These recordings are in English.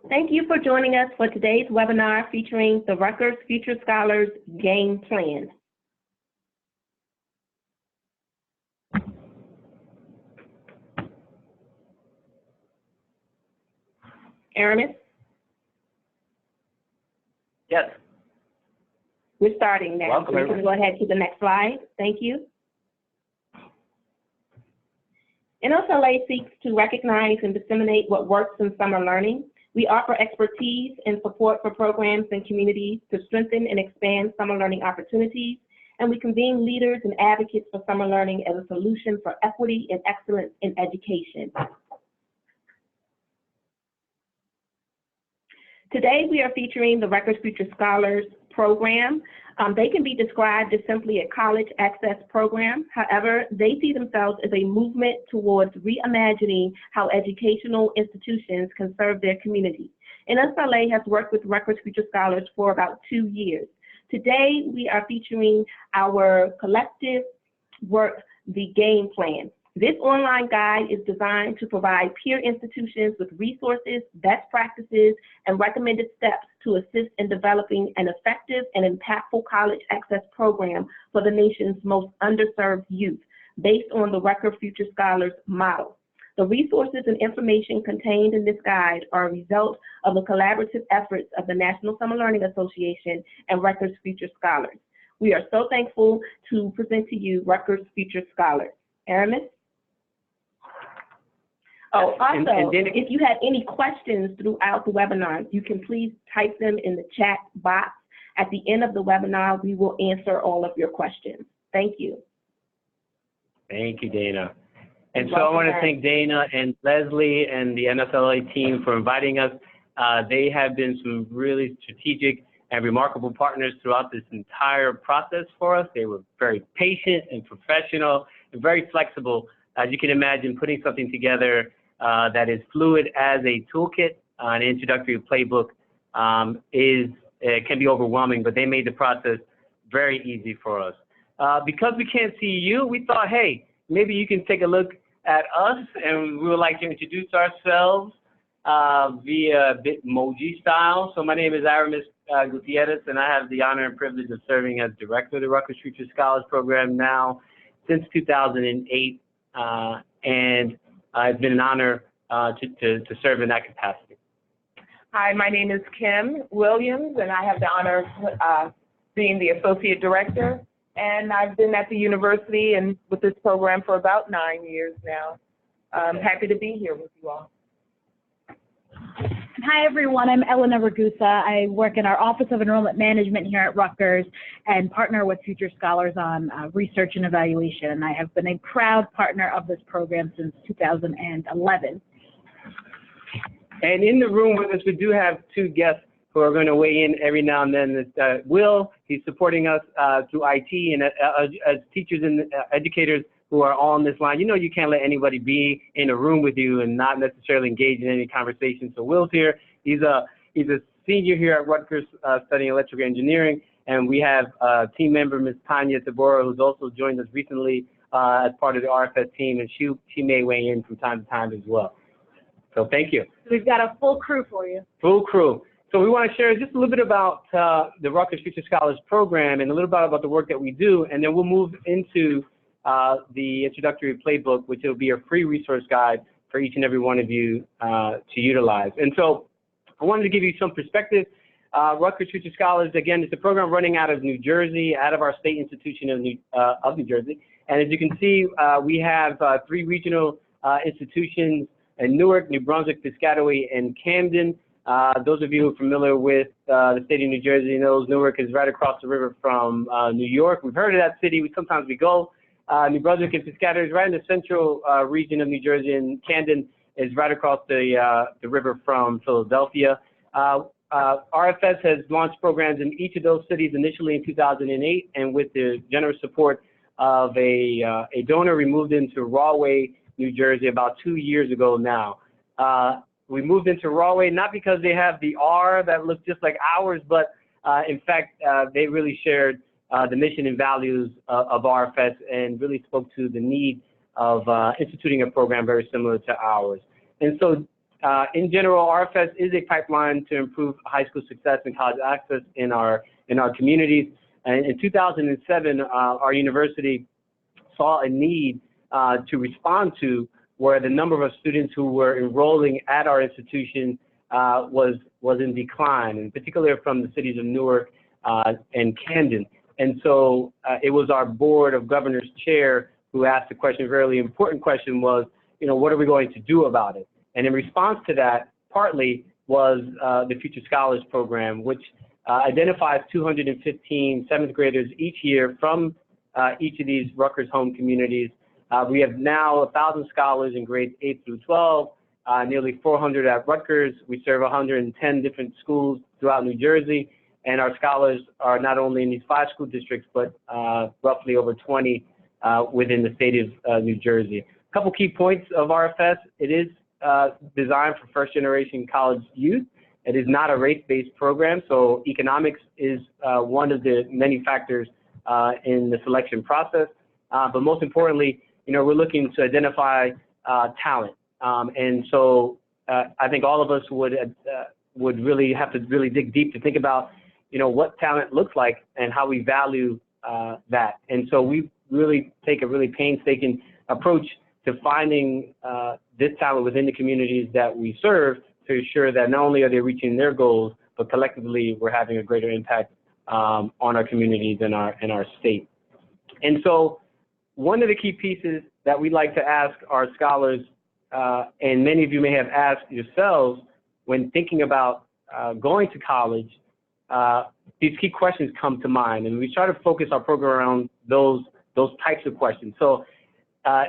Thank you for joining us for today's webinar featuring the Rutgers Future Scholars Game Plan. Aramis? Yes. We're starting now. Welcome, so we can go ahead to the next slide. Thank you. NSLA seeks to recognize and disseminate what works in summer learning. We offer expertise and support for programs and communities to strengthen and expand summer learning opportunities, and we convene leaders and advocates for summer learning as a solution for equity and excellence in education. Today, we are featuring the Rutgers Future Scholars program. They can be described as simply a college access program. However, they see themselves as a movement towards reimagining how educational institutions can serve their community. NSLA has worked with Rutgers Future Scholars for about 2 years. Today, we are featuring our collective work, the Game Plan. This online guide is designed to provide peer institutions with resources, best practices, and recommended steps to assist in developing an effective and impactful college access program for the nation's most underserved youth, based on the Rutgers Future Scholars model. The resources and information contained in this guide are a result of the collaborative efforts of the National Summer Learning Association and Rutgers Future Scholars. We are so thankful to present to you Rutgers Future Scholars. Aramis? Oh, also, if you have any questions throughout the webinar, you can please type them in the chat box. At the end of the webinar, we will answer all of your questions. Thank you. Thank you, Dana. And so I want to thank Dana and Leslie and the NSLA team for inviting us. They have been some really strategic and remarkable partners throughout this entire process for us. They were very patient and professional and very flexible. As you can imagine, putting something together that is fluid as a toolkit, an introductory playbook, can be overwhelming, but they made the process very easy for us. Because we can't see you, we thought, hey, maybe you can take a look at us, and we would like to introduce ourselves via Bitmoji style. So my name is Aramis Gutierrez, and I have the honor and privilege of serving as director of the Rutgers Future Scholars Program now since 2008. And it's been an honor to serve in that capacity. Hi, my name is Kim Williams, and I have the honor of being the associate director. And I've been at the university and with this program for about 9 years now. I'm happy to be here with you all. Hi, everyone. I'm Elena Ragusa. I work in our Office of Enrollment Management here at Rutgers and partner with Future Scholars on research and evaluation. I have been a proud partner of this program since 2011. And in the room with us, we do have 2 guests who are going to weigh in every now and then. It's, Will, he's supporting us through IT, and as teachers and educators who are on this line, you know you can't let anybody be in a room with you and not necessarily engage in any conversation. So Will's here. He's a senior here at Rutgers studying electrical engineering, and we have team member Ms. Tanya Tabora, who's also joined us recently as part of the RFS team, and she may weigh in from time to time as well. So thank you. We've got a full crew for you. Full crew. So we want to share just a little bit about the Rutgers Future Scholars Program and a little bit about the work that we do, and then we'll move into the introductory playbook, which will be a free resource guide for each and every one of you to utilize. And so I wanted to give you some perspective. Rutgers Future Scholars, again, it's a program running out of New Jersey, out of our state institution of New Jersey. And as you can see, we have 3 regional institutions in Newark, New Brunswick, Piscataway, and Camden. Those of you who are familiar with the state of New Jersey knows Newark is right across the river from New York. We've heard of that city. Sometimes we go. New Brunswick and Piscataway is right in the central region of New Jersey, and Camden is right across the river from Philadelphia. RFS has launched programs in each of those cities initially in 2008, and with the generous support of a donor, we moved into Rahway, New Jersey about 2 years ago now. We moved into Rahway not because they have the R that looks just like ours, but in fact, they really shared the mission and values of RFS and really spoke to the need of instituting a program very similar to ours. And so in general, RFS is a pipeline to improve high school success and college access in our communities. And in 2007, our university saw a need to respond to where the number of students who were enrolling at our institution was in decline, and particularly from the cities of Newark and Camden. And so it was our Board of Governors chair who asked the question, a very important question was, what are we going to do about it? And in response to that, partly was the Future Scholars Program, which identifies 215 seventh graders each year from each of these Rutgers home communities. We have now 1,000 scholars in grades 8 through 12, nearly 400 at Rutgers. We serve 110 different schools throughout New Jersey, and our scholars are not only in these 5 school districts, but roughly over 20 within the state of New Jersey. A couple key points of RFS. It is designed for first-generation college youth. It is not a race-based program, so economics is one of the many factors in the selection process. But most importantly, we're looking to identify talent. And so I think all of us would really have to really dig deep to think about, what talent looks like and how we value that. And so we really take a really painstaking approach to finding this talent within the communities that we serve to ensure that not only are they reaching their goals, but collectively we're having a greater impact on our communities and our state. And so one of the key pieces that we like to ask our scholars, and many of you may have asked yourselves when thinking about going to college, these key questions come to mind, and we try to focus our program around those types of questions. So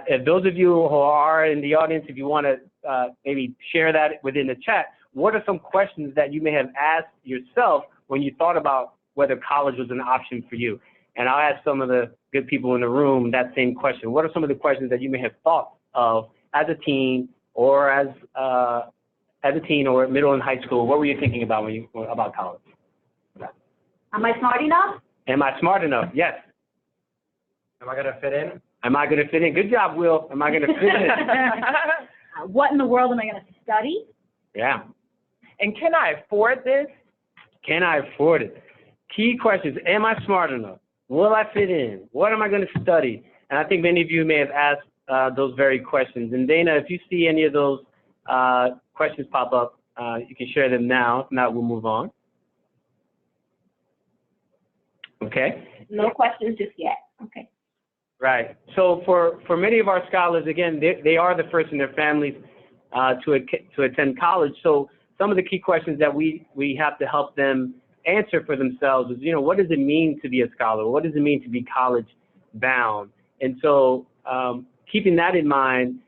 if those of you who are in the audience, if you want to maybe share that within the chat, what are some questions that you may have asked yourself when you thought about whether college was an option for you? And I'll ask some of the good people in the room that same question. What are some of the questions that you may have thought of as a teen or as a teen or middle and high school? What were you thinking about about college? Am I smart enough? Am I smart enough? Yes. Am I going to fit in? Am I going to fit in? Good job, Will. Am I going to fit in? What in the world am I going to study? Yeah. And can I afford this? Can I afford it? Key questions. Am I smart enough? Will I fit in? What am I going to study? And I think many of you may have asked those very questions. And Dana, if you see any of those questions pop up, you can share them now. If not, we'll move on. Okay. No questions just yet. Okay. Right. So for many of our scholars, again, they are the first in their families to attend college. So some of the key questions that we have to help them answer for themselves is, what does it mean to be a scholar? What does it mean to be college bound? And so keeping that in mind,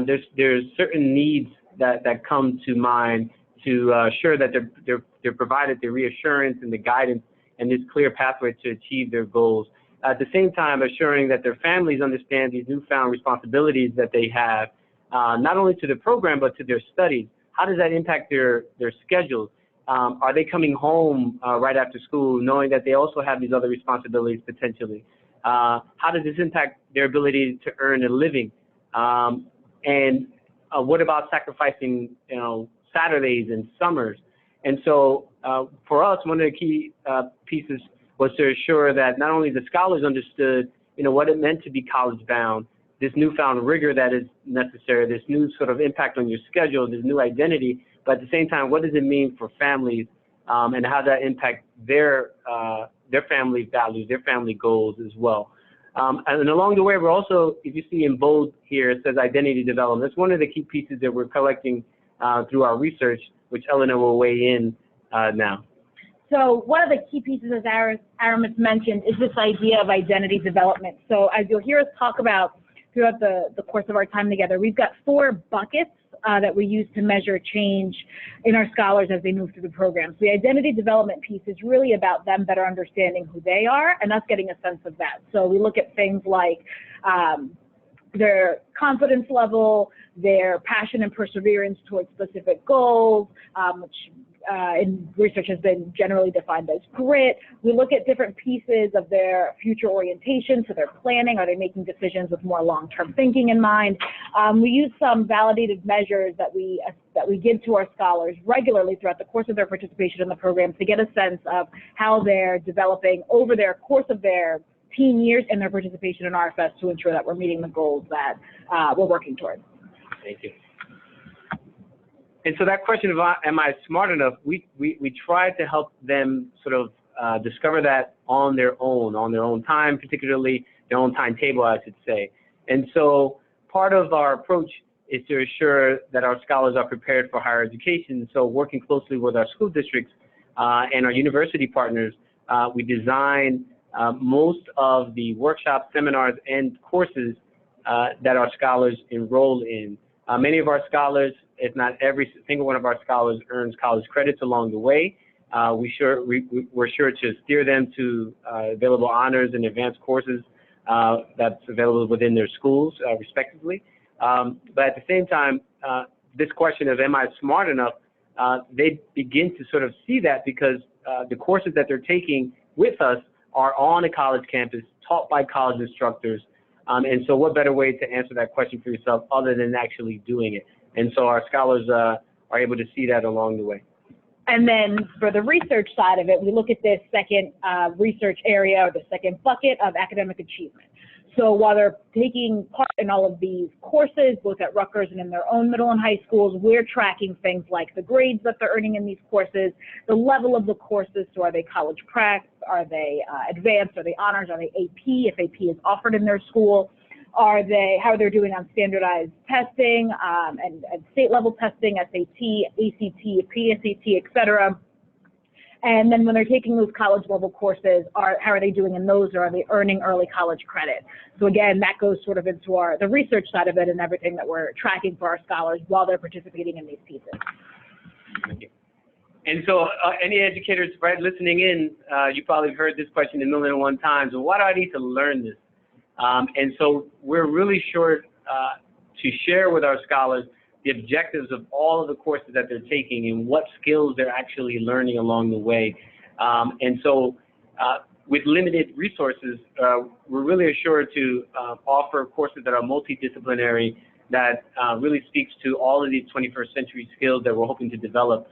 there's certain needs that come to mind to assure that they're provided the reassurance and the guidance and this clear pathway to achieve their goals. At the same time, assuring that their families understand these newfound responsibilities that they have, not only to the program, but to their studies. How does that impact their schedules? Are they coming home right after school knowing that they also have these other responsibilities potentially? How does this impact their ability to earn a living? And what about sacrificing, Saturdays and summers? And so for us, one of the key pieces was to assure that not only the scholars understood, what it meant to be college bound, this newfound rigor that is necessary, this new sort of impact on your schedule, this new identity, but at the same time, what does it mean for families and how that impact their family values, their family goals as well. And along the way, we're also, if you see in bold here, it says identity development. That's one of the key pieces that we're collecting through our research, which Eleanor will weigh in now. So one of the key pieces, as Aramis mentioned, is this idea of identity development. So as you'll hear us talk about throughout the course of our time together, we've got 4 buckets that we use to measure change in our scholars as they move through the program. So the identity development piece is really about them better understanding who they are and us getting a sense of that. So we look at things like their confidence level, their passion and perseverance towards specific goals, which in research has been generally defined as grit. We look at different pieces of their future orientation, so their planning. Are they making decisions with more long-term thinking in mind? We use some validated measures that we give to our scholars regularly throughout the course of their participation in the program to get a sense of how they're developing over their course of their teen years and their participation in RFS to ensure that we're meeting the goals that we're working towards. Thank you. And so that question of am I smart enough, we try to help them sort of discover that on their own time, particularly their own timetable, I should say. And so part of our approach is to ensure that our scholars are prepared for higher education. So working closely with our school districts and our university partners, we design most of the workshops, seminars, and courses that our scholars enroll in. Many of our scholars, if not every single one of our scholars, earns college credits along the way. We're sure to steer them to available honors and advanced courses that's available within their schools, respectively. But at the same time, this question of am I smart enough, they begin to sort of see that because the courses that they're taking with us are on a college campus, taught by college instructors. And so what better way to answer that question for yourself other than actually doing it? And so our scholars are able to see that along the way. And then for the research side of it, we look at this second research area, or the second bucket of academic achievement. So while they're taking part in all of these courses, both at Rutgers and in their own middle and high schools, we're tracking things like the grades that they're earning in these courses, the level of the courses. So are they college prac? Are they advanced? Are they honors? Are they AP, if AP is offered in their school? How they're doing on standardized testing and state level testing, SAT, ACT, PSAT, et cetera. And then when they're taking those college level courses, how are they doing in those, or are they earning early college credit? So again, that goes sort of into the research side of it and everything that we're tracking for our scholars while they're participating in these pieces. Thank you. And so any educators, right, listening in, you probably heard this question a million and one times. Well, why do I need to learn this? And so we're really sure to share with our scholars the objectives of all of the courses that they're taking and what skills they're actually learning along the way. And so with limited resources, we're really assured to offer courses that are multidisciplinary, that really speaks to all of these 21st century skills that we're hoping to develop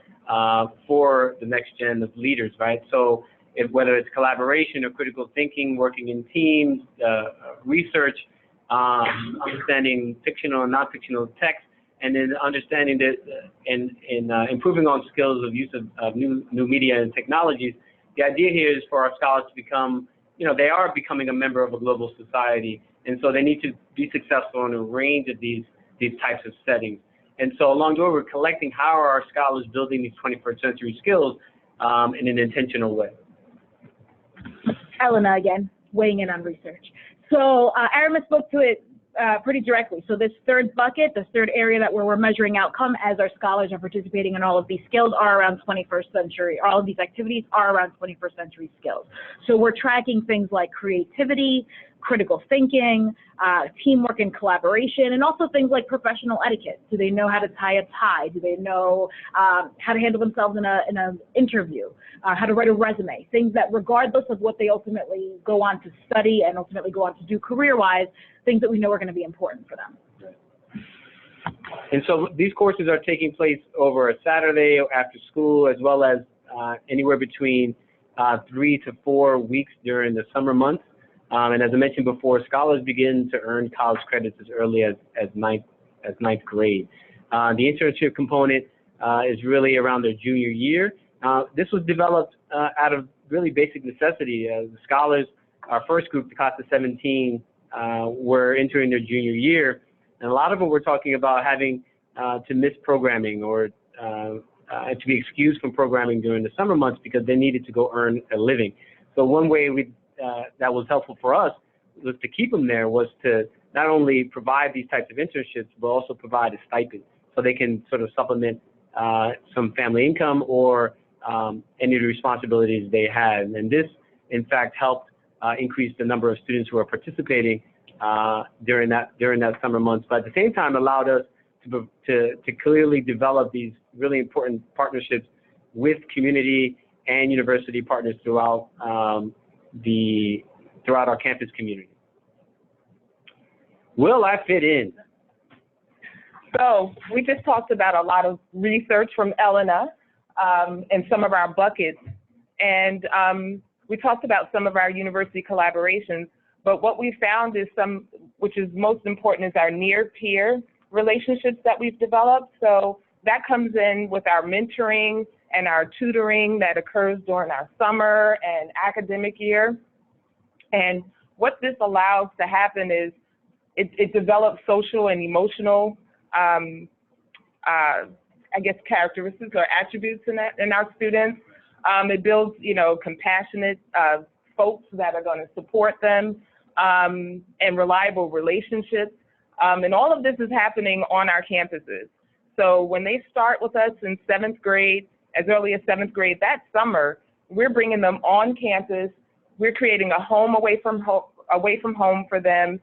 for the next gen of leaders, right? So whether it's collaboration or critical thinking, working in teams, research, understanding fictional and non-fictional text, and then understanding that and improving on skills of use of new media and technologies. The idea here is for our scholars to become, they are becoming a member of a global society, and so they need to be successful in a range of these types of settings. And so along the way, we're collecting how are our scholars building these 21st century skills in an intentional way. Elena again, weighing in on research. So Arima spoke to it pretty directly. So this third bucket, the third area that we're measuring outcome as our scholars are participating in all of these skills are around 21st century, all of these activities are around 21st century skills. So we're tracking things like creativity, critical thinking, teamwork and collaboration, and also things like professional etiquette. Do they know how to tie a tie? Do they know how to handle themselves in an interview? How to write a resume? Things that regardless of what they ultimately go on to study and ultimately go on to do career-wise, things that we know are going to be important for them. And so these courses are taking place over a Saturday after school, as well as anywhere between 3 to 4 weeks during the summer months. And as I mentioned before, scholars begin to earn college credits as early as ninth grade. The internship component is really around their junior year. This was developed out of really basic necessity. The scholars, our first group, the class of 17, were entering their junior year, and a lot of them were talking about having to miss programming or to be excused from programming during the summer months because they needed to go earn a living. So one way that was helpful for us was to keep them there, was to not only provide these types of internships, but also provide a stipend so they can sort of supplement some family income or any of the responsibilities they had. And this, in fact, helped increase the number of students who are participating during that summer months, but at the same time allowed us to clearly develop these really important partnerships with community and university partners throughout throughout our campus community. Will I fit in? So we just talked about a lot of research from Elena and some of our buckets. And we talked about some of our university collaborations. But what we found is which is most important, is our near-peer relationships that we've developed. So that comes in with our mentoring and our tutoring that occurs during our summer and academic year. And what this allows to happen is it develops social and emotional, I guess, characteristics or attributes in our students. It builds, compassionate folks that are going to support them, and reliable relationships. And all of this is happening on our campuses. So when they start with us in 7th grade, as early as 7th grade, that summer, we're bringing them on campus. We're creating a home away from home for them,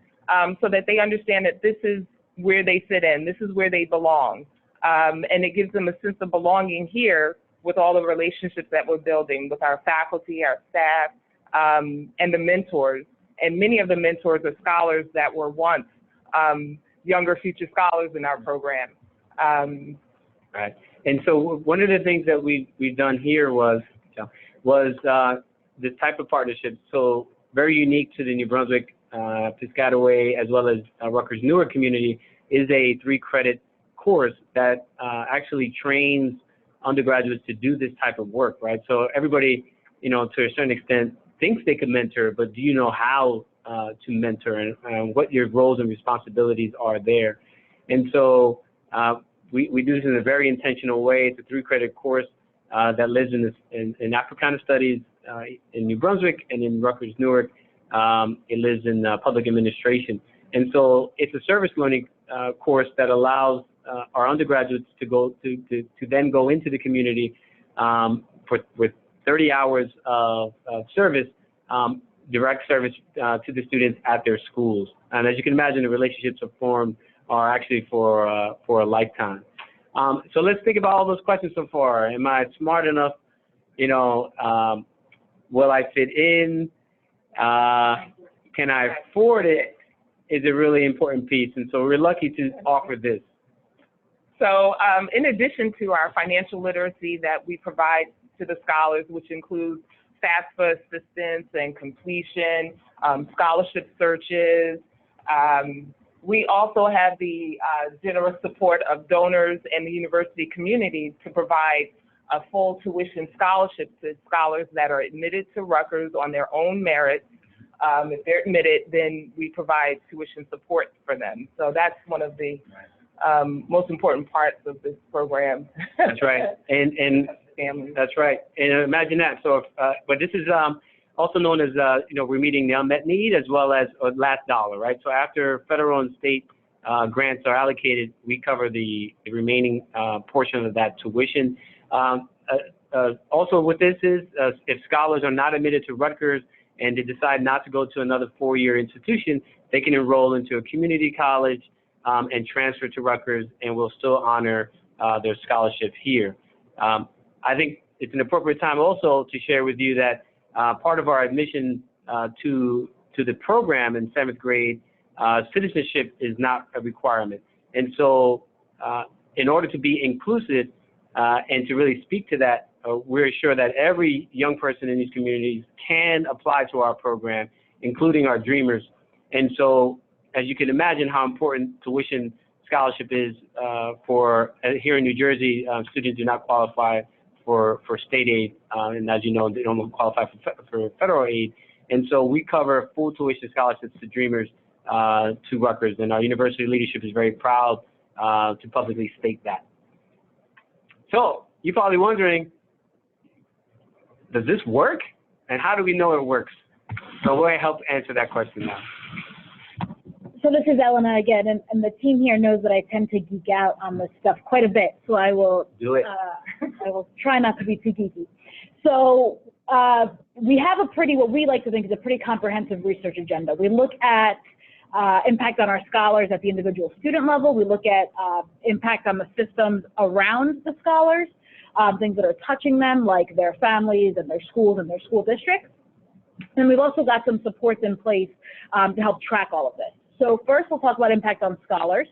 so that they understand that this is where they fit in, this is where they belong. And it gives them a sense of belonging here with all the relationships that we're building with our faculty, our staff, and the mentors. And many of the mentors are scholars that were once younger future scholars in our program. Right. And so one of the things that we've done here was this type of partnership. So very unique to the New Brunswick, Piscataway, as well as Rutgers Newark community, is a 3-credit course that actually trains undergraduates to do this type of work, right? So everybody, to a certain extent, thinks they can mentor, but do you know how to mentor and what your roles and responsibilities are there? And so we do this in a very intentional way. It's a 3-credit course that lives in Africana Studies in New Brunswick, and in Rutgers Newark, it lives in public administration. And so it's a service learning course that allows our undergraduates to then go into the community with 30 hours of service, direct service to the students at their schools. And as you can imagine, the relationships are actually for a lifetime. So let's think about all those questions so far. Am I smart enough? Will I fit in? Can I afford it? Is a really important piece. And so we're lucky to offer this. So in addition to our financial literacy that we provide to the scholars, which includes FAFSA assistance and completion, scholarship searches, we also have the generous support of donors and the university community to provide a full tuition scholarship to scholars that are admitted to Rutgers on their own merits. If they're admitted, then we provide tuition support for them. So that's one of the most important parts of this program. That's right. And families. That's right. And imagine that. So, but this is also known as, we're meeting the unmet need as well as last dollar, right? So after federal and state grants are allocated, we cover the remaining portion of that tuition. Also what this is, if scholars are not admitted to Rutgers and they decide not to go to another 4-year institution, they can enroll into a community college and transfer to Rutgers, and we'll still honor their scholarship here. I think it's an appropriate time also to share with you that part of our admission to the program in 7th grade, citizenship is not a requirement. And so in order to be inclusive and to really speak to that, we're sure that every young person in these communities can apply to our program, including our dreamers. And so, as you can imagine how important tuition scholarship is for here in New Jersey, students do not qualify for state aid, and as you know, they don't qualify for federal aid. And so we cover full tuition scholarships to dreamers to Rutgers, and our university leadership is very proud to publicly state that. So you're probably wondering, does this work? And how do we know it works? So we'll help answer that question now. So this is Elena again, and the team here knows that I tend to geek out on this stuff quite a bit, so I will do it. I will try not to be too geeky. So we have what we like to think is a pretty comprehensive research agenda. We look at impact on our scholars at the individual student level. We look at impact on the systems around the scholars. things that are touching them, like their families and their schools and their school districts. And we've also got some supports in place to help track all of this. So first, we'll talk about impact on scholars.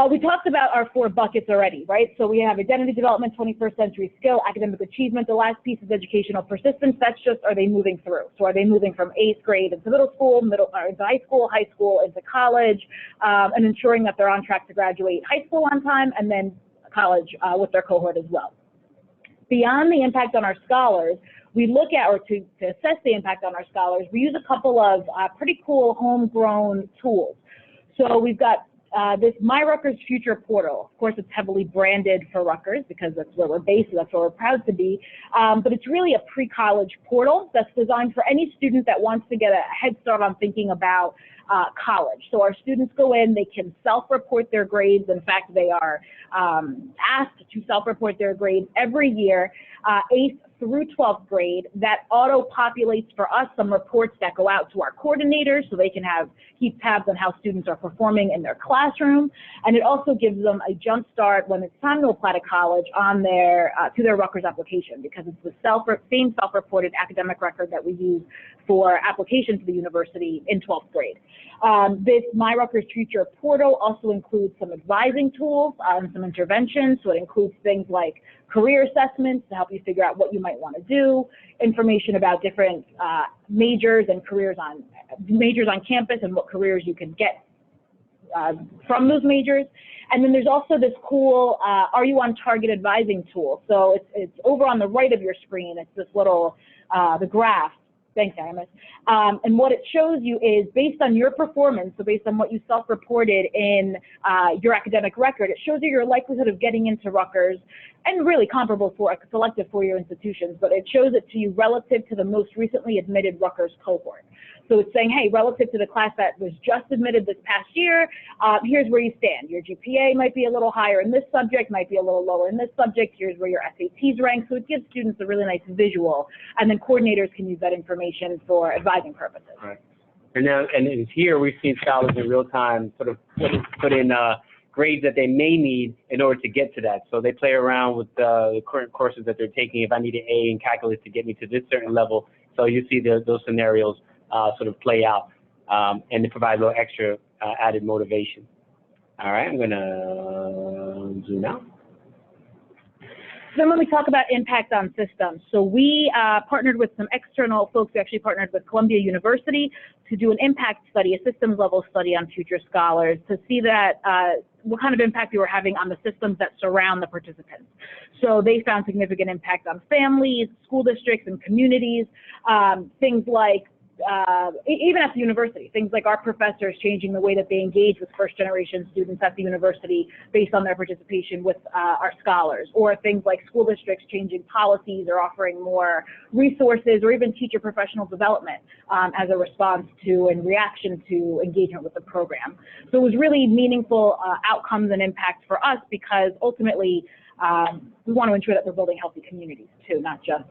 We talked about our 4 buckets already, right? So we have identity development, 21st century skill, academic achievement. The last piece is educational persistence. That's just, are they moving through? So are they moving from 8th grade into middle school, into high school into college, and ensuring that they're on track to graduate high school on time and then college with their cohort as well. Beyond the impact on our scholars, we look at, or to assess the impact on our scholars, we use a couple of pretty cool homegrown tools. So we've got this My Rutgers Future portal. Of course, it's heavily branded for Rutgers because that's where we're based, so that's where we're proud to be. But it's really a pre-college portal that's designed for any student that wants to get a head start on thinking about college. So our students go in, they can self-report their grades. In fact, they are asked to self-report their grades every year, 8th through 12th grade. That auto-populates for us some reports that go out to our coordinators so they can keep tabs on how students are performing in their classroom. And it also gives them a jump start when it's time to apply to college on to their Rutgers application, because it's the same self-reported academic record that we use for application to the university in 12th grade. This My Rutgers Future portal also includes some advising tools and some interventions. So it includes things like career assessments to help you figure out what you might want to do, information about different majors and majors on campus and what careers you can get from those majors. And then there's also this cool Are You on Target advising tool. So it's over on the right of your screen. It's this little, the graph. Thanks, Aramis. And what it shows you is based on your performance, so based on what you self-reported in your academic record, it shows you your likelihood of getting into Rutgers, and really comparable for selective four-year institutions, but it shows it to you relative to the most recently admitted Rutgers cohort. So it's saying, hey, relative to the class that was just admitted this past year, here's where you stand. Your GPA might be a little higher in this subject, might be a little lower in this subject. Here's where your SATs rank. So it gives students a really nice visual, and then coordinators can use that information for advising purposes. Right. And here we've seen scholars in real time sort of put in grades that they may need in order to get to that. So they play around with the current courses that they're taking. If I need an A in calculus to get me to this certain level, so you see those scenarios sort of play out, and to provide a little extra added motivation. All right, I'm gonna zoom out. Then when we talk about impact on systems, so we partnered with some external folks. We actually partnered with Columbia University to do an impact study, a systems level study on future scholars, to see that what kind of impact we were having on the systems that surround the participants. So they found significant impact on families, school districts, and communities, things like even at the university, things like our professors changing the way that they engage with first-generation students at the university based on their participation with our scholars, or things like school districts changing policies or offering more resources, or even teacher professional development as a response to and reaction to engagement with the program. So it was really meaningful outcomes and impact for us, because ultimately we want to ensure that we're building healthy communities too, not just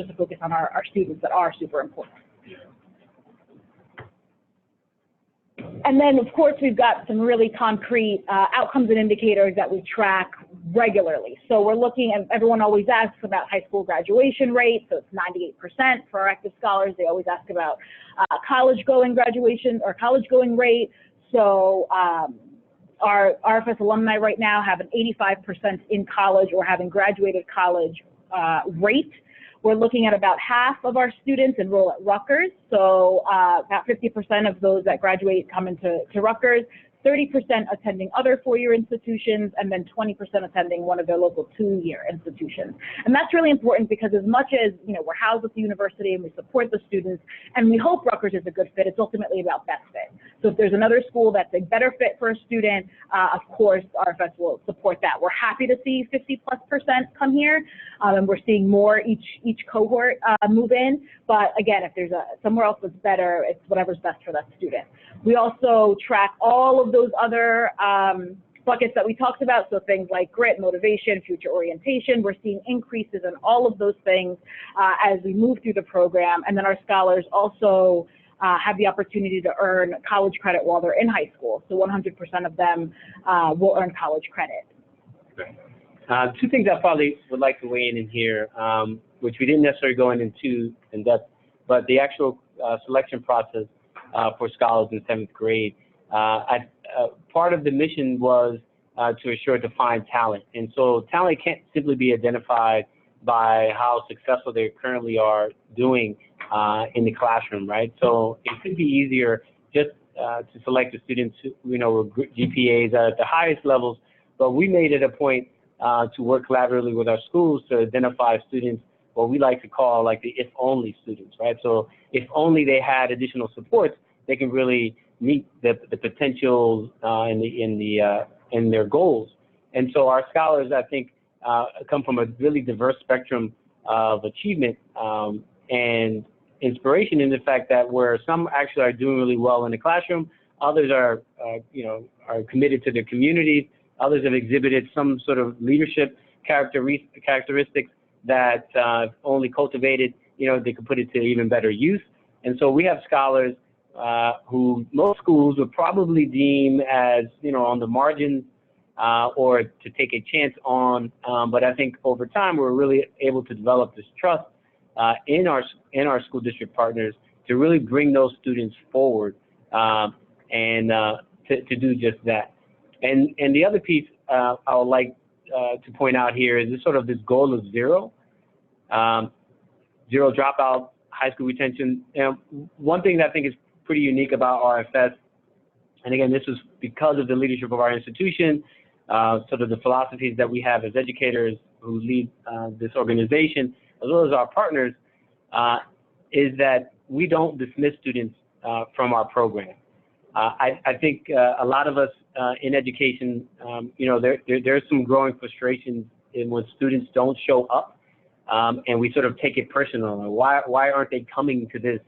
a focus on our students that are super important. And then, of course, we've got some really concrete outcomes and indicators that we track regularly. So we're looking, and everyone always asks about high school graduation rate. So it's 98% for our active scholars. They always ask about college-going graduation or college-going rate. So our RFS alumni right now have an 85% in college or having graduated college rate. We're looking at about half of our students enroll at Rutgers, so about 50% of those that graduate come into Rutgers, 30% attending other four-year institutions, and then 20% attending one of their local two-year institutions. And that's really important, because as much as, you know, we're housed at the university and we support the students, and we hope Rutgers is a good fit, it's ultimately about best fit. So if there's another school that's a better fit for a student, of course, RFS will support that. We're happy to see 50+% come here, and we're seeing more each cohort move in. But again, if there's somewhere else that's better, it's whatever's best for that student. We also track all of those other buckets that we talked about, so things like grit, motivation, future orientation. We're seeing increases in all of those things as we move through the program. And then our scholars also have the opportunity to earn college credit while they're in high school. So 100% of them will earn college credit. Okay. Two things I probably would like to weigh in here, which we didn't necessarily go into in depth, but the actual selection process for scholars in 7th grade. Part of the mission was to assure to find talent. And so talent can't simply be identified by how successful they currently are doing in the classroom, right? So it could be easier just to select the students who, with GPAs at the highest levels, but we made it a point to work collaboratively with our schools to identify students, what we like to call like the if-only students, right? So if only they had additional supports, they can really meet the potentials in their goals. And so our scholars, I think, come from a really diverse spectrum of achievement and inspiration in the fact that where some actually are doing really well in the classroom, others are committed to their communities, others have exhibited some sort of leadership characteristics that only cultivated, they could put it to even better use. And so we have scholars who most schools would probably deem as, on the margins or to take a chance on. But I think over time, we're really able to develop this trust in our school district partners to really bring those students forward and to do just that. And the other piece I would like to point out here is this goal of zero dropout, high school retention. One thing that I think is pretty unique about RFS, and again, this is because of the leadership of our institution, sort of the philosophies that we have as educators who lead this organization, as well as our partners, is that we don't dismiss students from our program. I think a lot of us in education, there's some growing frustrations in when students don't show up, and we sort of take it personal. Why aren't they coming to this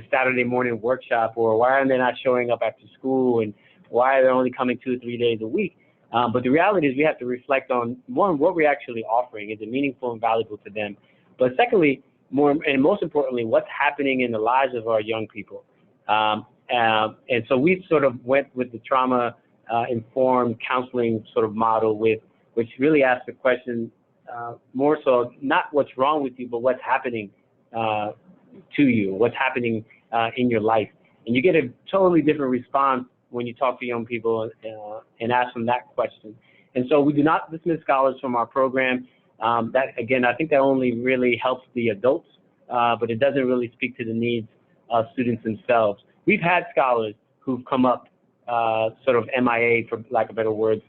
Saturday morning workshop, or why are they not showing up after school, and why are they only coming 2 or 3 days a week? But the reality is we have to reflect on, one, what we're actually offering. Is it meaningful and valuable to them? But secondly, most importantly, what's happening in the lives of our young people? And so we sort of went with the trauma-informed counseling sort of model which really asks the question more so not what's wrong with you, but what's happening to you, what's happening in your life. And you get a totally different response when you talk to young people and ask them that question. And so we do not dismiss scholars from our program. That, again, I think that only really helps the adults, but it doesn't really speak to the needs of students themselves. We've had scholars who've come up sort of MIA, for lack of better words,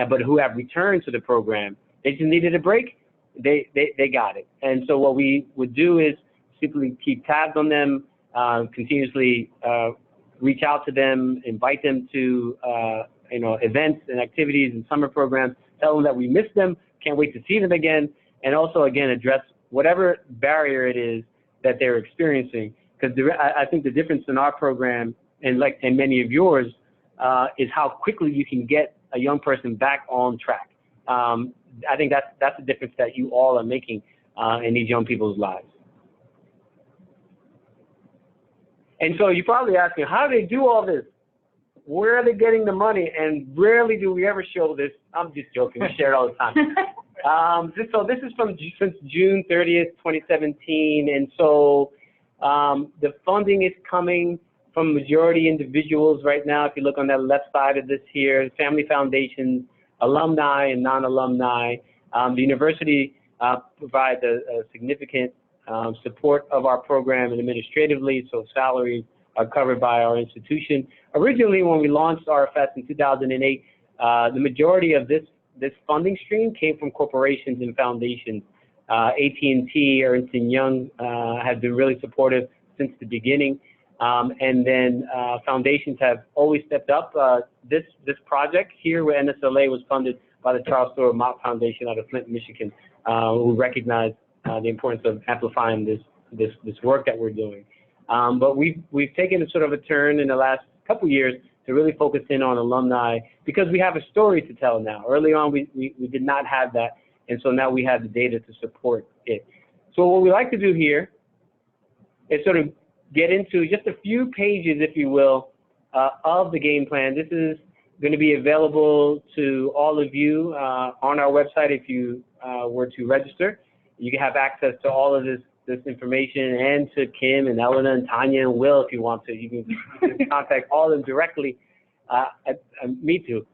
but who have returned to the program. They just needed a break. They got it. And so what we would do is simply keep tabs on them, continuously reach out to them, invite them to events and activities and summer programs, tell them that we miss them, can't wait to see them again, and also, again, address whatever barrier it is that they're experiencing. Because I think the difference in our program, and many of yours, is how quickly you can get a young person back on track. I think that's the difference that you all are making in these young people's lives. And so you're probably asking, how do they do all this? Where are they getting the money? And rarely do we ever show this. I'm just joking. We share it all the time. So this is since June 30th, 2017. And so the funding is coming from majority individuals right now. If you look on that left side of this here, family foundations, alumni and non-alumni. The university provides a significant support of our program and administratively, so salaries are covered by our institution. Originally, when we launched RFS in 2008, the majority of this funding stream came from corporations and foundations. AT&T, Ernst & Young have been really supportive since the beginning. And then foundations have always stepped up. This project here with NSLA was funded by the Charles Stewart Mott Foundation out of Flint, Michigan, who recognized the importance of amplifying this work that we're doing. But we've taken a sort of a turn in the last couple years to really focus in on alumni because we have a story to tell now. Early on, we did not have that, and so now we have the data to support it. So what we like to do here is sort of get into just a few pages, if you will, of the game plan. This is going to be available to all of you on our website if you were to register. You can have access to all of this information, and to Kim and Elena and Tanya and Will if you want to. You can contact all of them directly. Me too.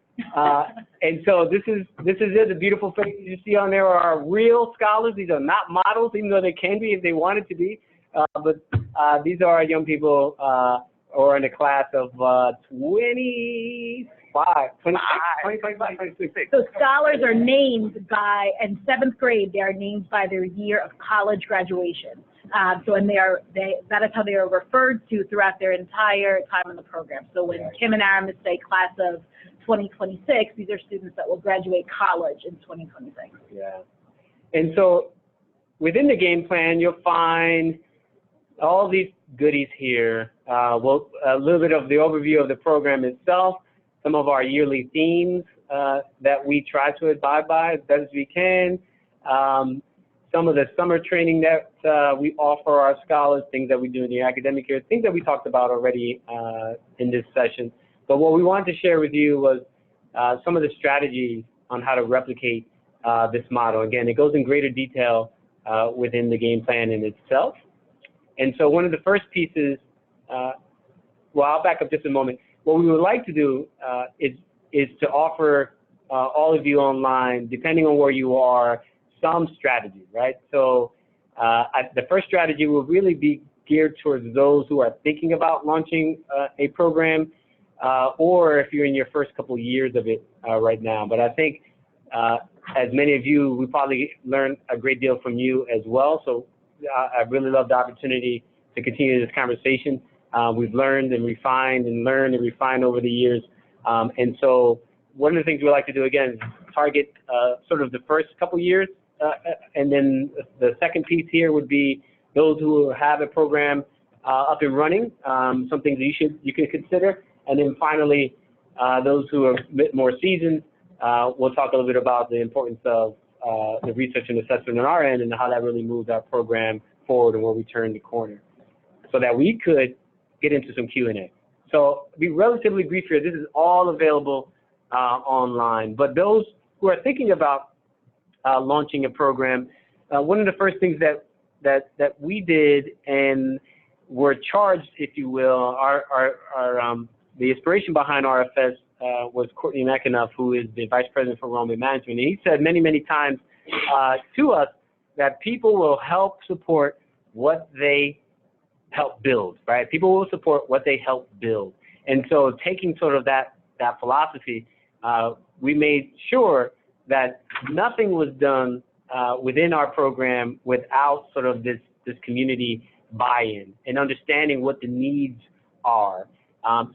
And so this is it. The beautiful faces you see on there are real scholars. These are not models, even though they can be if they wanted to be. But these are our young people who are in a class of 25, 26. So scholars are named by, in seventh grade, they are named by their year of college graduation. That is how they are referred to throughout their entire time in the program. So when Kim and Aramis say class of 2026, these are students that will graduate college in 2026. Yeah. And so within the game plan, you'll find all these goodies here. A little bit of the overview of the program itself, some of our yearly themes that we try to abide by as best as we can, some of the summer training that we offer our scholars, things that we do in the academic year, things that we talked about already in this session. But what we wanted to share with you was some of the strategies on how to replicate this model. Again, it goes in greater detail within the game plan in itself. And so one of the first pieces, I'll back up just a moment. What we would like to do is to offer all of you online, depending on where you are, some strategy, right? So the first strategy will really be geared towards those who are thinking about launching a program, or if you're in your first couple years of it right now. But I think as many of you, we probably learned a great deal from you as well. So I really love the opportunity to continue this conversation. We've learned and refined and learned and refined over the years. And so one of the things we like to do, again, is target sort of the first couple years. And then the second piece here would be those who have a program up and running, some things you can consider. And then finally, those who are a bit more seasoned, we'll talk a little bit about the importance of the research and assessment on our end and how that really moves our program forward and where we turn the corner, so that we could get into some Q&A. So be relatively brief here. This is all available online. But those who are thinking about launching a program, one of the first things that we did and were charged, if you will, the inspiration behind RFS was Courtney McAnuff, who is the Vice President for Enrollment Management. And he said many, many times to us that people will help support what they help build, right? People will support what they help build. And so taking sort of that philosophy, we made sure that nothing was done within our program without sort of this community buy-in and understanding what the needs are.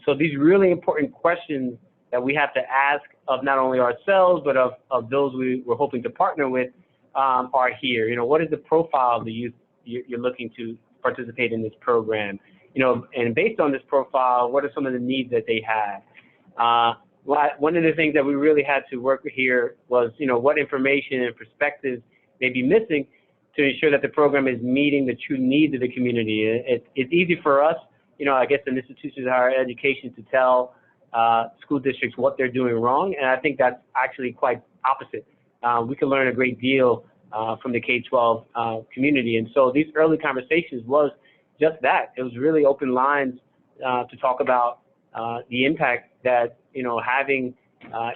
So these really important questions that we have to ask of not only ourselves, but of those we're hoping to partner with are here. You know, what is the profile of the youth you're looking to participate in this program? You know, and based on this profile, what are some of the needs that they have? One of the things that we really had to work with here was, you know, what information and perspectives may be missing to ensure that the program is meeting the true needs of the community. It's easy for us, you know, I guess in institutions of higher education to tell school districts what they're doing wrong, and I think that's actually quite opposite. We can learn a great deal from the K-12 community, and so these early conversations was just that. It was really open lines to talk about the impact that, you know, having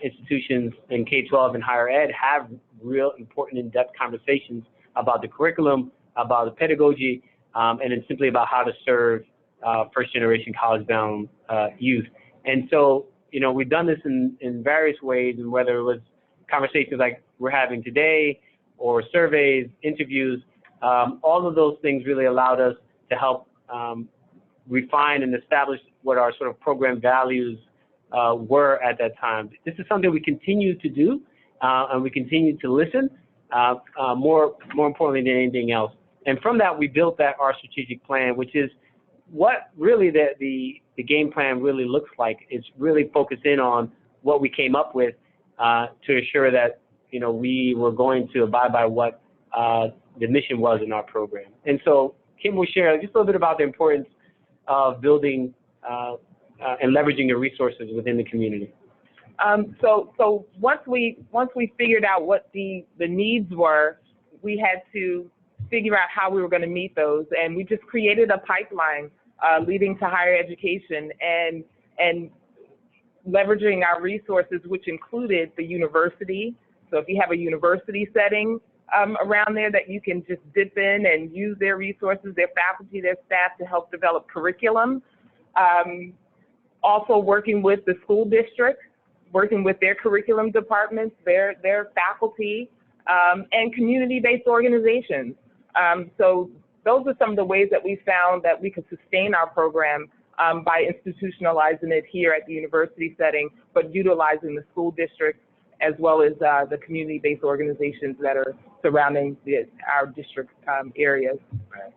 institutions in K-12 and higher ed have real important in-depth conversations about the curriculum, about the pedagogy, and then simply about how to serve first-generation college-bound youth. And so, you know, we've done this in various ways, and whether it was conversations like we're having today or surveys, interviews, all of those things really allowed us to help refine and establish what our sort of program values were at that time. This is something we continue to do, and we continue to listen, more importantly than anything else. And from that, we built our strategic plan, which is what really the game plan really looks like. It's really focused in on what we came up with to ensure that, you know, we were going to abide by what the mission was in our program. And so Kim will share just a little bit about the importance of building and leveraging the resources within the community. So once we figured out what the needs were, we had to figure out how we were going to meet those, and we just created a pipeline leading to higher education and leveraging our resources, which included the university. So if you have a university setting around there that you can just dip in and use their resources, their faculty, their staff to help develop curriculum. Also working with the school district, working with their curriculum departments, their faculty, and community-based organizations. So those are some of the ways that we found that we could sustain our program by institutionalizing it here at the university setting, but utilizing the school district as well as the community-based organizations that are surrounding our district areas. Right.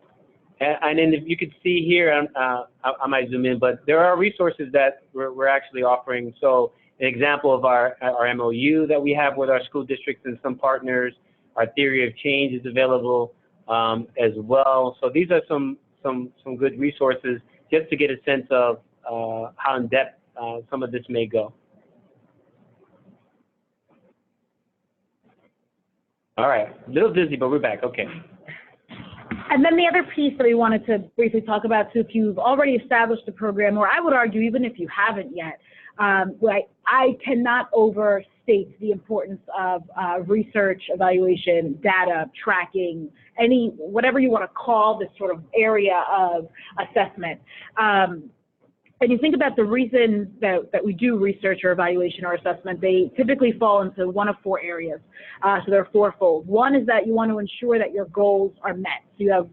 And then if you could see here, I might zoom in, but there are resources that we're actually offering. So an example of our MOU that we have with our school districts and some partners, our theory of change is available as well. So these are some good resources just to get a sense of how in depth some of this may go. All right, a little busy, but we're back, okay. And then the other piece that we wanted to briefly talk about, so if you've already established a program, or I would argue even if you haven't yet, I cannot overstate the importance of research, evaluation, data, tracking, whatever you want to call this sort of area of assessment. And you think about the reason that we do research or evaluation or assessment, they typically fall into one of four areas. So they're fourfold. One is that you want to ensure that your goals are met. So you have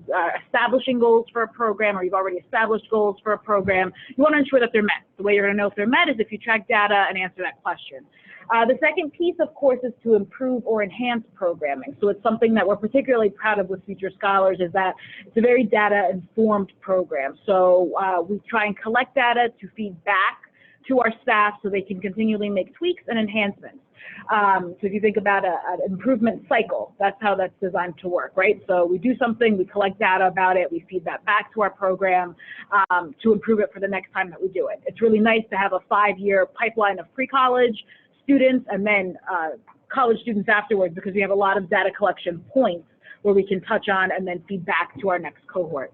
establishing goals for a program, or you've already established goals for a program. You want to ensure that they're met. The way you're going to know if they're met is if you track data and answer that question. The second piece, of course, is to improve or enhance programming. So it's something that we're particularly proud of with Future Scholars, is that it's a very data-informed program. So we try and collect data to feed back to our staff so they can continually make tweaks and enhancements. So if you think about an improvement cycle, that's how that's designed to work, right? So we do something, we collect data about it, we feed that back to our program to improve it for the next time that we do it. It's really nice to have a 5-year pipeline of pre-college students and then college students afterwards, because we have a lot of data collection points where we can touch on and then feed back to our next cohort.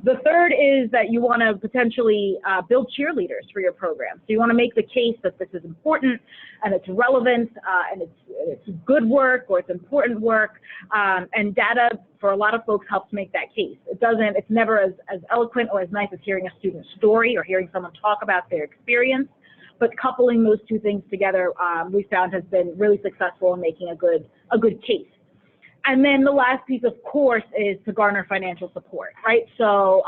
The third is that you want to potentially build cheerleaders for your program. So you want to make the case that this is important and it's relevant and it's good work or it's important work. And data for a lot of folks helps make that case. It's never as eloquent or as nice as hearing a student's story or hearing someone talk about their experience. But coupling those two things together, we found has been really successful in making a good case. And then the last piece, of course, is to garner financial support, right? So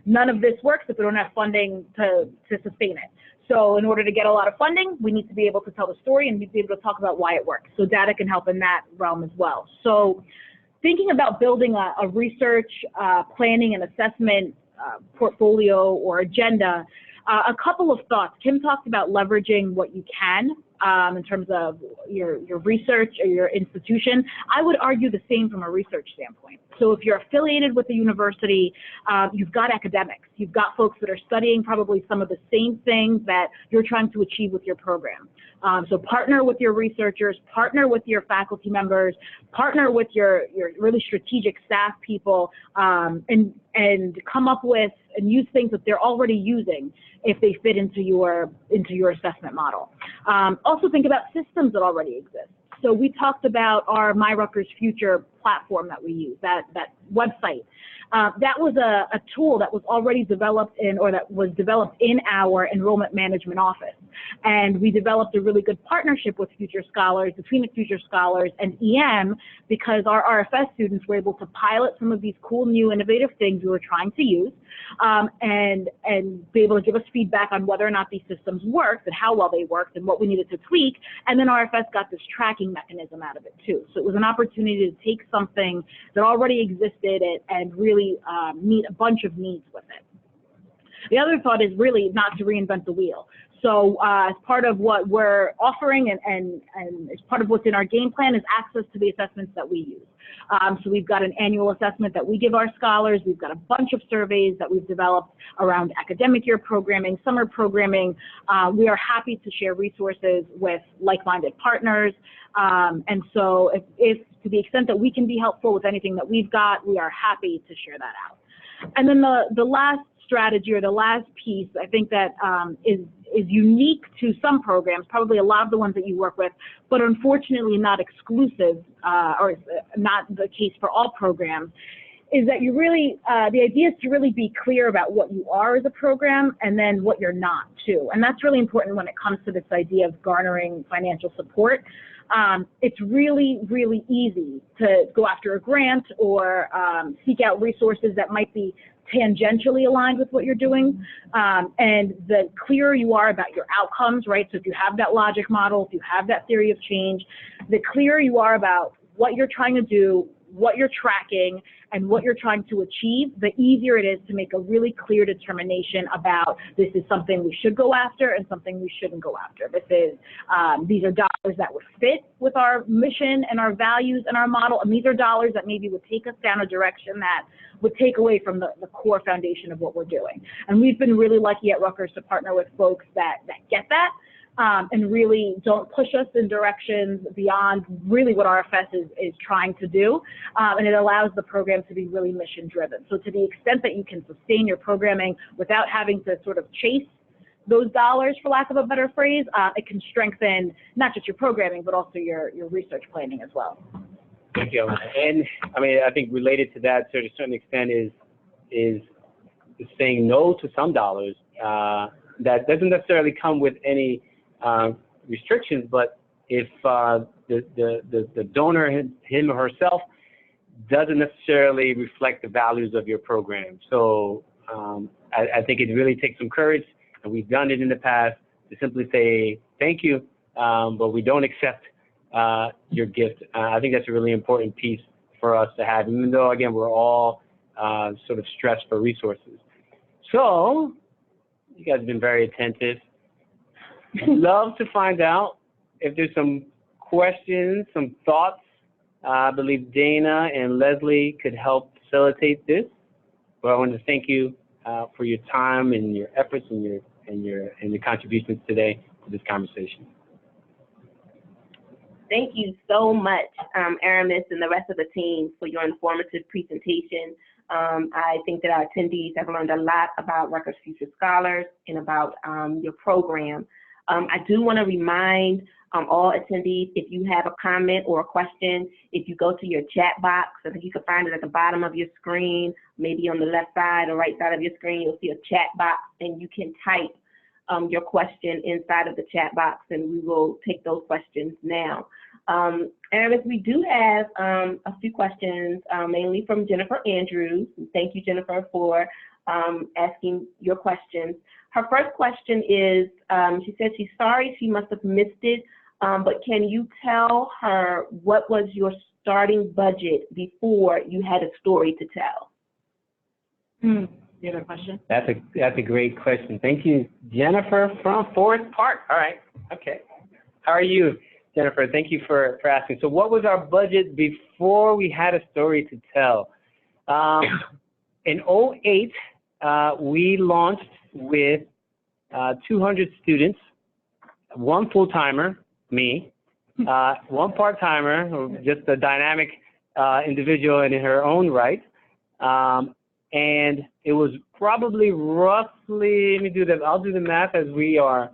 none of this works if we don't have funding to sustain it. So in order to get a lot of funding, we need to be able to tell the story and we need to be able to talk about why it works. So data can help in that realm as well. So thinking about building a research, planning and assessment portfolio or agenda, a couple of thoughts. Kim talked about leveraging what you can in terms of your research or your institution. I would argue the same from a research standpoint. So if you're affiliated with a university, you've got academics. You've got folks that are studying probably some of the same things that you're trying to achieve with your program. So partner with your researchers, partner with your faculty members, partner with your really strategic staff people, and come up with and use things that they're already using if they fit into your assessment model. Also think about systems that already exist. So we talked about our My Rutgers Future platform that we use, that website. That was a tool that was already developed that was developed in our enrollment management office. And we developed a really good partnership with Future Scholars, between the Future Scholars and EM, because our RFS students were able to pilot some of these cool, new, innovative things we were trying to use, and be able to give us feedback on whether or not these systems worked and how well they worked and what we needed to tweak. And then RFS got this tracking mechanism out of it too. So it was an opportunity to take something that already existed and really meet a bunch of needs with it. The other thought is really not to reinvent the wheel. So as part of what we're offering and as part of what's in our game plan is access to the assessments that we use. So we've got an annual assessment that we give our scholars. We've got a bunch of surveys that we've developed around academic year programming, summer programming. We are happy to share resources with like-minded partners. And so if to the extent that we can be helpful with anything that we've got, we are happy to share that out. And then the last strategy or the last piece, I think that is unique to some programs, probably a lot of the ones that you work with, but unfortunately not exclusive or not the case for all programs, is that you really, the idea is to really be clear about what you are as a program and then what you're not too. And that's really important when it comes to this idea of garnering financial support. It's really, really easy to go after a grant or seek out resources that might be tangentially aligned with what you're doing. And the clearer you are about your outcomes, right? So if you have that logic model, if you have that theory of change, the clearer you are about what you're trying to do, what you're tracking, and what you're trying to achieve, the easier it is to make a really clear determination about this is something we should go after and something we shouldn't go after. These are dollars that would fit with our mission and our values and our model, and these are dollars that maybe would take us down a direction that would take away from the core foundation of what we're doing. And we've been really lucky at Rutgers to partner with folks that get that. And really don't push us in directions beyond really what RFS is trying to do. And it allows the program to be really mission driven. So to the extent that you can sustain your programming without having to sort of chase those dollars, for lack of a better phrase, it can strengthen not just your programming, but also your research planning as well. Thank you. And I mean, I think related to that to a certain extent is saying no to some dollars that doesn't necessarily come with any restrictions, but if the donor, him or herself, doesn't necessarily reflect the values of your program. So I think it really takes some courage, and we've done it in the past, to simply say thank you, but we don't accept your gift. I think that's a really important piece for us to have, even though, again, we're all sort of stressed for resources. So you guys have been very attentive. Love to find out if there's some questions, some thoughts. I believe Dana and Leslie could help facilitate this. But I want to thank you for your time and your efforts and your contributions today to this conversation. Thank you so much, Aramis and the rest of the team, for your informative presentation. I think that our attendees have learned a lot about Rutgers Future Scholars and about your program. I do want to remind all attendees, if you have a comment or a question, if you go to your chat box, I think you can find it at the bottom of your screen, maybe on the left side or right side of your screen, you'll see a chat box, and you can type your question inside of the chat box, and we will take those questions now. Aramis, we do have a few questions, mainly from Jennifer Andrews. Thank you, Jennifer, for asking your questions. Her first question is, she says she's sorry she must have missed it, but can you tell her what was your starting budget before you had a story to tell? You have a question? That's a great question. Thank you, Jennifer from Forest Park. All right. Okay. How are you, Jennifer? Thank you for asking. So what was our budget before we had a story to tell? In 2008, we launched with 200 students, one full-timer, me, one part-timer, just a dynamic individual in her own right. And it was probably roughly, I'll do the math as we are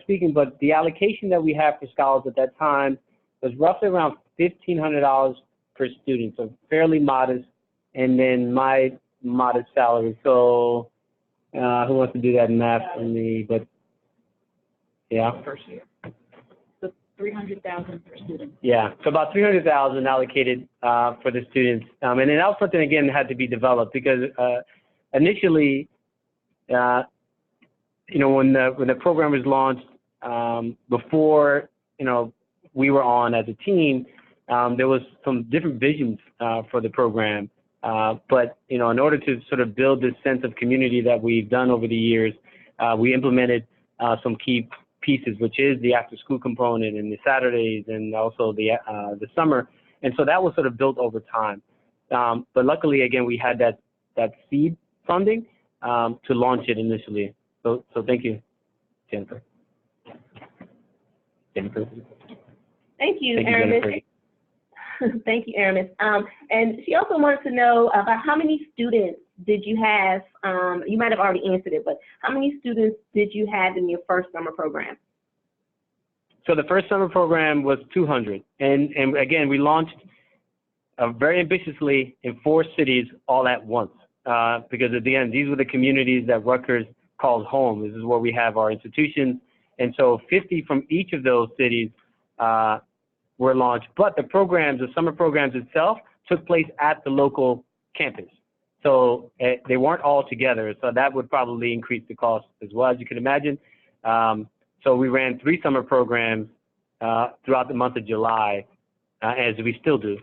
speaking, but the allocation that we had for scholars at that time was roughly around $1,500 per student, so fairly modest, and then my modest salary. So who wants to do that math for me? But yeah. First year. So $300,000 per student. Yeah, so about $300,000 allocated for the students, and then that was something again that had to be developed because initially, when the program was launched, before we were on as a team, there was some different visions for the program. But in order to sort of build this sense of community that we've done over the years, we implemented some key pieces, which is the after-school component and the Saturdays and also the summer. And so that was sort of built over time. But luckily, again, we had that seed funding to launch it initially. So thank you, Jennifer. Thank you, Aramis. Thank you, Aramis. And she also wanted to know about how many students did you have? You might have already answered it, but how many students did you have in your first summer program? So the first summer program was 200. And again, we launched very ambitiously in 4 cities all at once. Because at the end, these were the communities that Rutgers called home. This is where we have our institutions. And so 50 from each of those cities were launched. But the programs, the summer programs itself, took place at the local campus. So they weren't all together. So that would probably increase the cost as well, as you can imagine. So we ran 3 summer programs throughout the month of July, as we still do.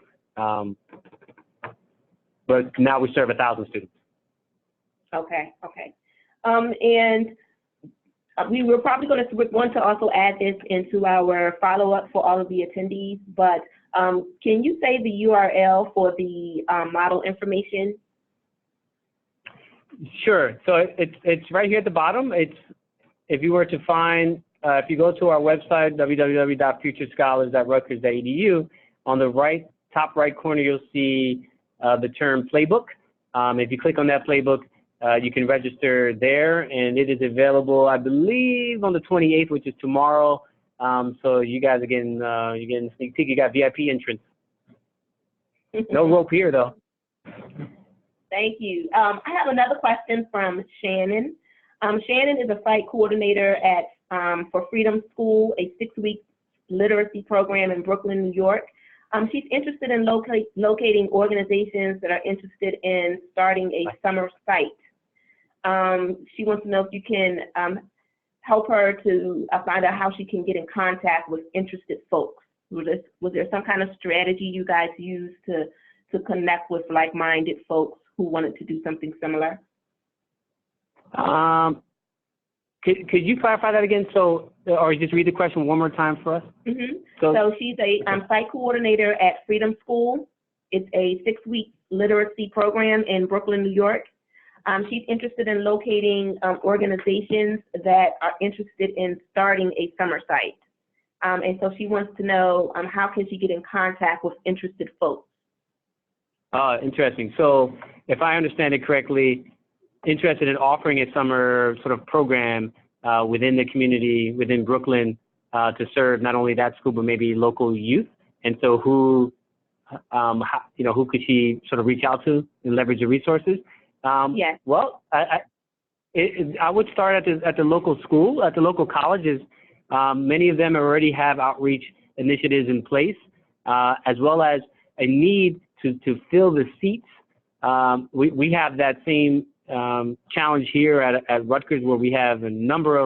But now we serve 1,000 students. Okay. And we were probably going to want to also add this into our follow-up for all of the attendees, but can you say the URL for the model information? Sure. So it's right here at the bottom. If you were to find, if you go to our website, www.futurescholars.rutgers.edu, on the top right corner, you'll see the term playbook. If you click on that playbook, you can register there, and it is available, I believe, on the 28th, which is tomorrow. So you guys are getting a sneak peek. You got VIP entrance. No rope here, though. Thank you. I have another question from Shannon. Shannon is a site coordinator at for Freedom School, a 6-week literacy program in Brooklyn, New York. She's interested in locating organizations that are interested in starting a summer site. She wants to know if you can help her to find out how she can get in contact with interested folks. Was there some kind of strategy you guys used to connect with like-minded folks who wanted to do something similar? Could you clarify that again? So, or just read the question one more time for us? Mm-hmm. So she's a site coordinator at Freedom School. It's a 6-week literacy program in Brooklyn, New York. She's interested in locating organizations that are interested in starting a summer site. And so she wants to know how can she get in contact with interested folks? Interesting. So if I understand it correctly, interested in offering a summer sort of program within the community, within Brooklyn, to serve not only that school, but maybe local youth. And so who could she sort of reach out to and leverage the resources? Yes. Well, I would start at the local school, at the local colleges. Many of them already have outreach initiatives in place, as well as a need to fill the seats. We have that same challenge here at Rutgers, where we have a number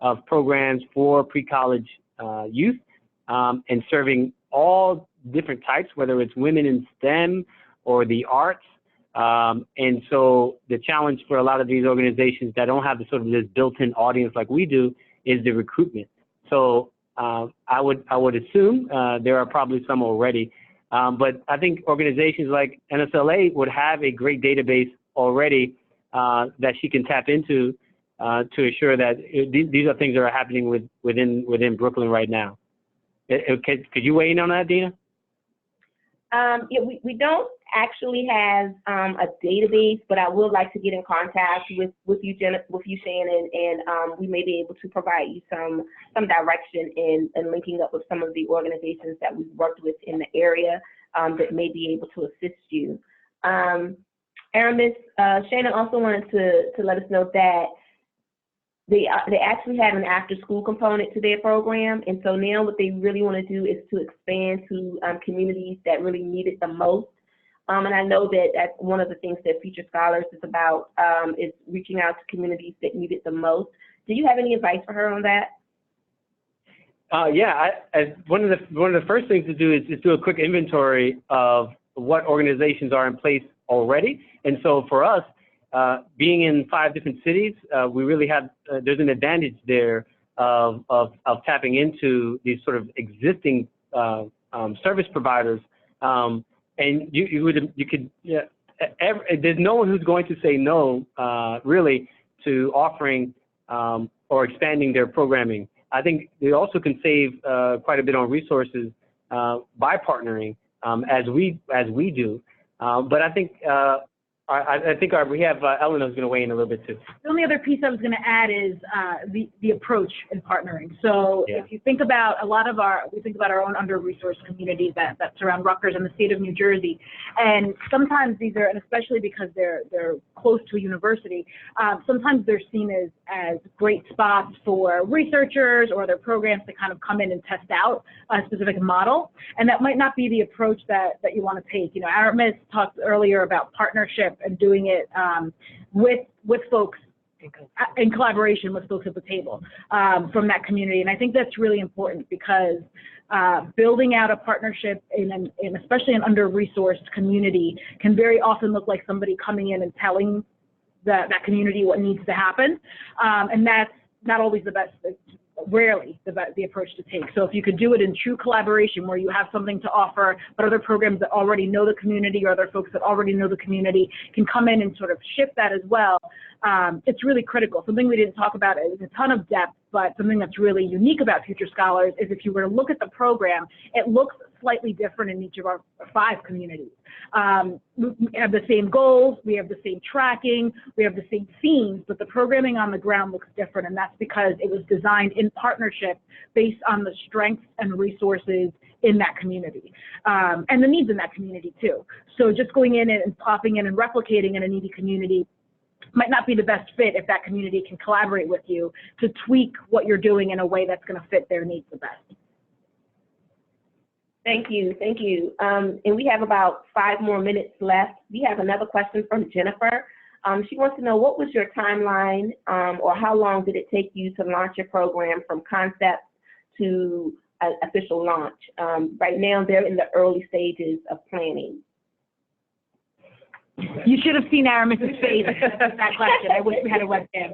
of programs for pre-college youth and serving all different types, whether it's women in STEM or the arts. And so the challenge for a lot of these organizations that don't have the sort of this built-in audience like we do is the recruitment. So I would assume there are probably some already, but I think organizations like NSLA would have a great database already that she can tap into to assure that these are things that are happening within Brooklyn right now. Could you weigh in on that, Dina? Yeah, we don't actually have a database, but I would like to get in contact with you, Shannon, and we may be able to provide you some direction in linking up with some of the organizations that we've worked with in the area that may be able to assist you. Aramis, Shannon also wanted to let us know that they actually have an after-school component to their program, and so now what they really want to do is to expand to communities that really need it the most. And I know that that's one of the things that Future Scholars is about, is reaching out to communities that need it the most. Do you have any advice for her on that? Yeah, one of the first things to do is do a quick inventory of what organizations are in place already. And so for us, being in 5 different cities, we really have, there's an advantage there of tapping into these sort of existing service providers. And there's no one who's going to say no, really, to offering or expanding their programming. I think they also can save quite a bit on resources by partnering, as we do. But I think we have Ellen who's going to weigh in a little bit too. The only other piece I was going to add is the approach in partnering. So if you think about we think about our own under-resourced communities that surround Rutgers and the state of New Jersey, and sometimes these are, and especially because they're close to a university, sometimes they're seen as great spots for researchers or other programs to kind of come in and test out a specific model, and that might not be the approach that you want to take. You know, Aramis talked earlier about partnership and doing it with folks in collaboration with folks at the table from that community. And I think that's really important because building out a partnership in especially an under-resourced community can very often look like somebody coming in and telling that community what needs to happen. And that's not always the best, rarely the approach to take. So if you could do it in true collaboration where you have something to offer, but other programs that already know the community or other folks that already know the community can come in and sort of shift that as well, it's really critical. Something we didn't talk about is a ton of depth, but something that's really unique about Future Scholars is if you were to look at the program, it looks slightly different in each of our 5 communities. We have the same goals, we have the same tracking, we have the same themes, but the programming on the ground looks different, and that's because it was designed in partnership based on the strengths and resources in that community, and the needs in that community too. So just going in and popping in and replicating in a needy community might not be the best fit if that community can collaborate with you to tweak what you're doing in a way that's going to fit their needs the best. Thank you, thank you. And we have about 5 more minutes left. We have another question from Jennifer. She wants to know, what was your timeline, or how long did it take you to launch your program from concept to official launch? Right now, they're in the early stages of planning. You should have seen Aramis's face with that question. I wish we had a webcam.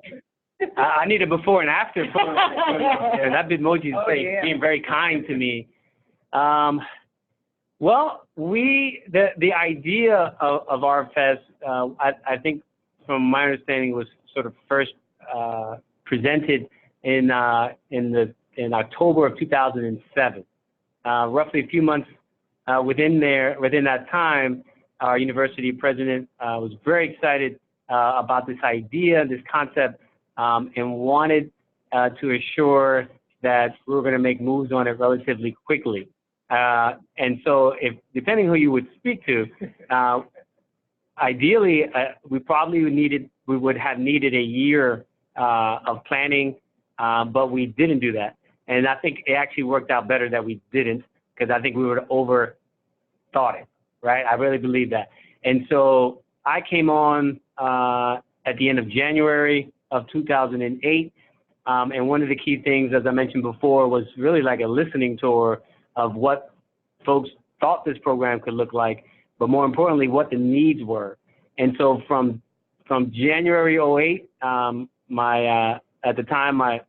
I need a before and after photo. And that Bitmoji's face being very kind to me. Well, the idea of RFS, I think, from my understanding, was sort of first presented in October of 2007. Roughly a few months within that time, our university president was very excited about this idea, this concept, and wanted to assure that we were going to make moves on it relatively quickly. And so, depending who you would speak to, ideally, we would have needed a year of planning, but we didn't do that. And I think it actually worked out better that we didn't, because I think we would have overthought it, right? I really believe that. And so I came on at the end of January of 2008, and one of the key things, as I mentioned before, was really like a listening tour of what folks thought this program could look like, but more importantly, what the needs were. And so from January 2008, at the time, my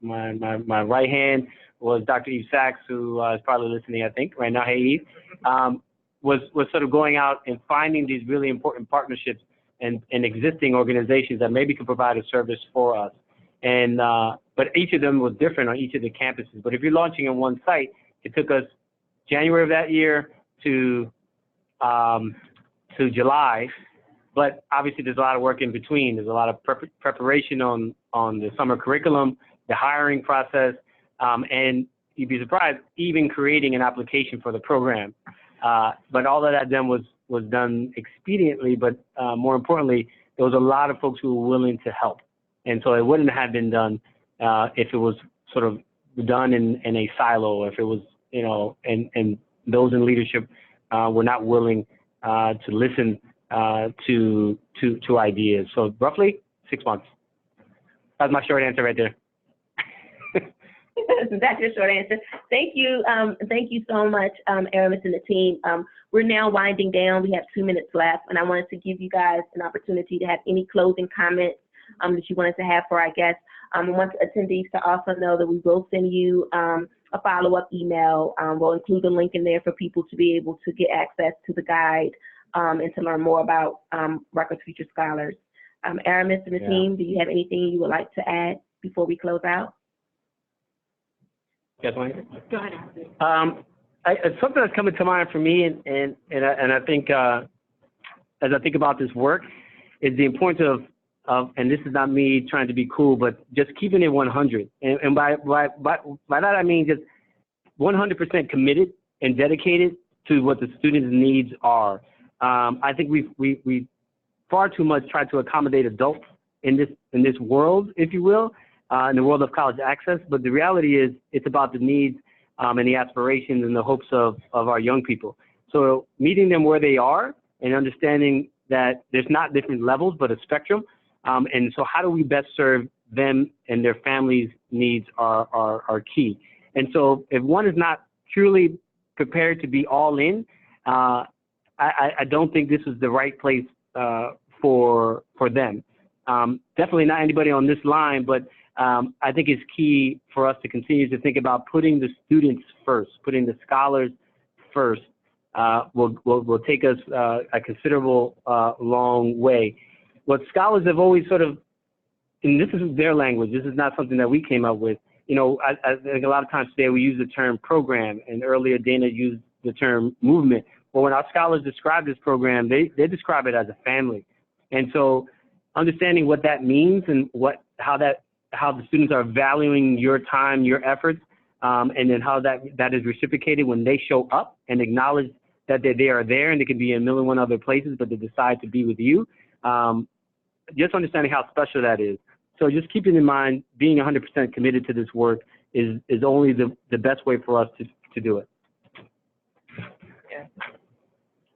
right hand was Dr. Eve Sachs, who is probably listening, I think, right now. Hey, Eve. Was sort of going out and finding these really important partnerships and existing organizations that maybe could provide a service for us. And but each of them was different on each of the campuses. But if you're launching in one site, it took us January of that year to July. But obviously, there's a lot of work in between. There's a lot of preparation on the summer curriculum, the hiring process, and you'd be surprised, even creating an application for the program. But all of that then was done expediently, but more importantly, there was a lot of folks who were willing to help. And so it wouldn't have been done if it was sort of done in a silo, if it was, and those in leadership were not willing to listen to ideas. So roughly 6 months. That's my short answer right there. That's your short answer. Thank you so much, Aramis and the team. We're now winding down. We have 2 minutes left, and I wanted to give you guys an opportunity to have any closing comments that you wanted to have for our guests. I want attendees to also know that we will send you a follow-up email. We'll include a link in there for people to be able to get access to the guide and to learn more about Rutgers Future Scholars. Aramis and the team, do you have anything you would like to add before we close out? Yes, Wayne? Go ahead. Something that's coming to mind for me, and I think as I think about this work, is the importance of, and this is not me trying to be cool, but just keeping it 100. And by that I mean just 100% committed and dedicated to what the students' needs are. I think we far too much try to accommodate adults in this world, if you will, in the world of college access. But the reality is, it's about the needs and the aspirations and the hopes of our young people. So meeting them where they are and understanding that there's not different levels, but a spectrum. And so how do we best serve them and their families' needs are key. And so if one is not truly prepared to be all in, I don't think this is the right place for them. Definitely not anybody on this line, but I think it's key for us to continue to think about putting the students first, putting the scholars first. Will take us a considerable long way. What scholars have always sort of, and this is their language, this is not something that we came up with. You know, I think a lot of times today we use the term program, and earlier Dana used the term movement. But when our scholars describe this program, they describe it as a family. And so understanding what that means and how the students are valuing your time, your efforts, and then how that is reciprocated when they show up and acknowledge that they are there, and they can be in a million and one other places, but they decide to be with you. Just understanding how special that is. So just keeping in mind, being 100% committed to this work is only the best way for us to do it. Yeah.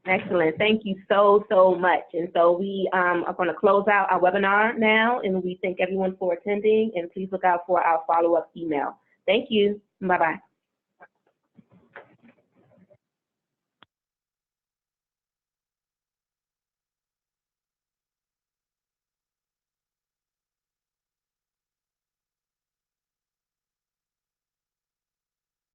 Excellent. Thank you so much. And so we are going to close out our webinar now, and we thank everyone for attending, and please look out for our follow-up email. Thank you. Bye-bye.